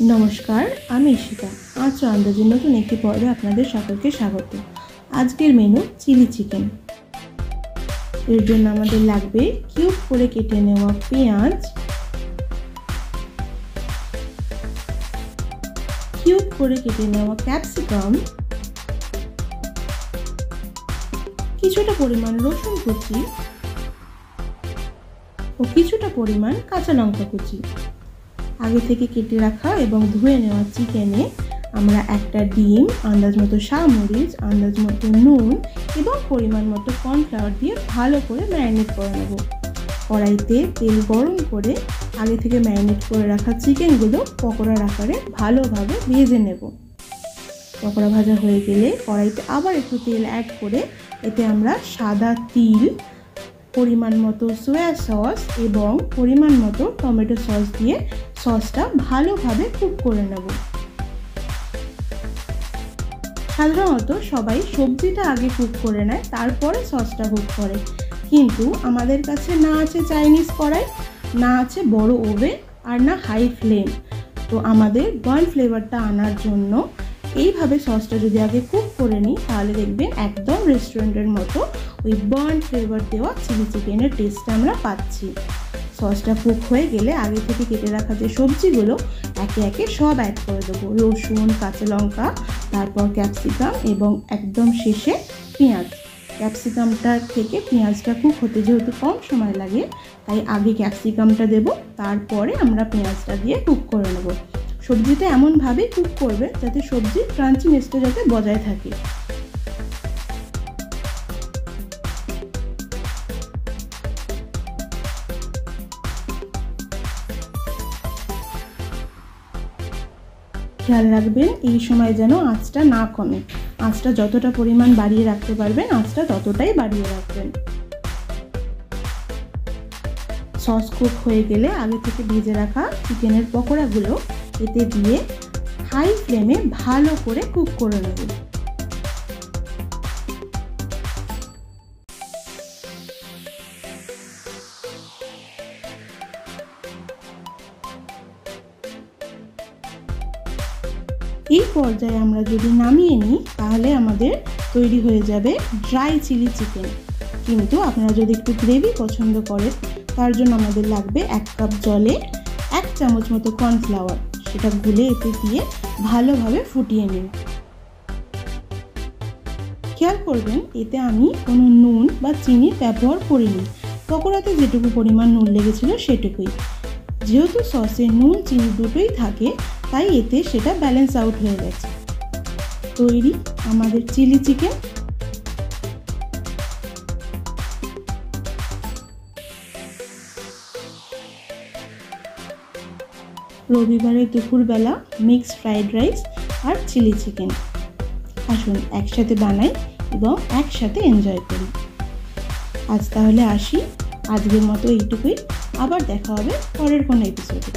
नमस्कार आमी इशिता आज आंदाजे नतून एकटी पर्वे आपनादेर सकलके स्वागत। आजकेर मेनू चिली चिकेन। एर जोन्नो आमादेर लागबे किউব करे केटे नेওয়া पेঁয়াজ, किউব करे केटे नेওয়া ক্যাপসিকাম, কিছুটা পরিমাণ রসুন কুচি ও কিছুটা পরিমাণ কাঁচা লঙ্কা কুচি। आगे থেকে কেটে রাখা এবং ধুয়ে নেওয়া চিকেনে আমরা একটা ডিম, আন্দাজ মতো শামুরিচ, আন্দাজ মতো নুন এবং পরিমাণ মতো কর্নফ্লাওয়ার দিয়ে ভালো করে ম্যারিনেট করে নেব। কড়াইতে তেল গরম করে আগে থেকে ম্যারিনেট করে রাখা চিকেনগুলো পকোড়ার আকারে ভালোভাবে ভেজে নেব। পকোড়া ভাজা হয়ে গেলে কড়াইতে আবার একটু তেল অ্যাড করে এতে আমরা সাদা তিল, পরিমাণ মতো সোয়া সস এবং পরিমাণ মতো টমেটো সস দিয়ে সসটা ভালোভাবে কুক করে নেব। সাধারণত সবাই সবজিটা আগে কুক করে নেয়, তারপরে সসটা কুক করে, কিন্তু আমাদের কাছে না আছে চাইনিজ কড়াই, না আছে বড় ওভেন, আর না হাই ফ্লেম। তো আমাদের বার্ন ফ্লেভারটা আনার জন্য এইভাবে সসটা যদি আগে কুক করে নিই তাহলে দেখবেন একদম রেস্টুরেন্টের মতো ওই বার্ন ফ্লেভার দেওয়া চিলি চিকেনের টেস্টটা আমরা পাচ্ছি। সসটা কুক হয়ে গেলে আগে থেকে কেটে রাখা যে সবজিগুলো একে একে সব অ্যাড করে দেবো। রসুন, কাঁচা লঙ্কা, তারপর ক্যাপসিকাম এবং একদম শেষে পেঁয়াজ। ক্যাপসিকামটা থেকে পেঁয়াজটা কুক হতে যেহেতু কম সময় লাগে তাই আগে ক্যাপসিকামটা দেব, তারপরে আমরা পেঁয়াজটা দিয়ে কুক করে নেব। সবজিটা এমনভাবে কুক করবে যাতে সবজির ক্রাঞ্চিনেসটা যাতে বজায় থাকে। খেয়াল রাখবেন এই সময় যেন আঁচটা না কমে। আঁচটা যতটা পরিমাণ বাড়িয়ে রাখতে পারবেন আঁচটা ততটাই বাড়িয়ে রাখবেন। সস কুক হয়ে গেলে আগে থেকে ভেজে রাখা চিকেনের পকোড়াগুলো এতে দিয়ে হাই ফ্লেমে ভালো করে কুক করে নেব। এই পর্যায়ে আমরা যদি নামিয়ে নিই তাহলে আমাদের তৈরি হয়ে যাবে ড্রাই চিলি চিকেন। কিন্তু আপনারা যদি একটু গ্রেভি পছন্দ করেন তার জন্য আমাদের লাগবে 1 কাপ জলে 1 চামচ মতো কর্নফ্লাওয়ার, সেটা গুলে এতে দিয়ে ভালোভাবে ফুটিয়ে নিন। খেয়াল করবেন এতে আমি কোনো নুন বা চিনি ব্যবহার করিনি, পকোড়াতে যেটুকু পরিমাণ নুন লেগেছিল সেটুকুই। যেহেতু সসে নুন চিনি দুটোই থাকে তাই এতে সেটা ব্যালেন্স আউট হয়ে গেছে। তৈরি আমাদের চিলি চিকেন। রবিবারের দুপুরবেলা মিক্সড ফ্রাইড রাইস আর চিলি চিকেন। আসুন একসাথে বানাই এবং একসাথে এনজয় করি। আজ তাহলে আসি, আজকের মতো এইটুকুই। আবার দেখা হবে পরের কোনো এপিসোডে।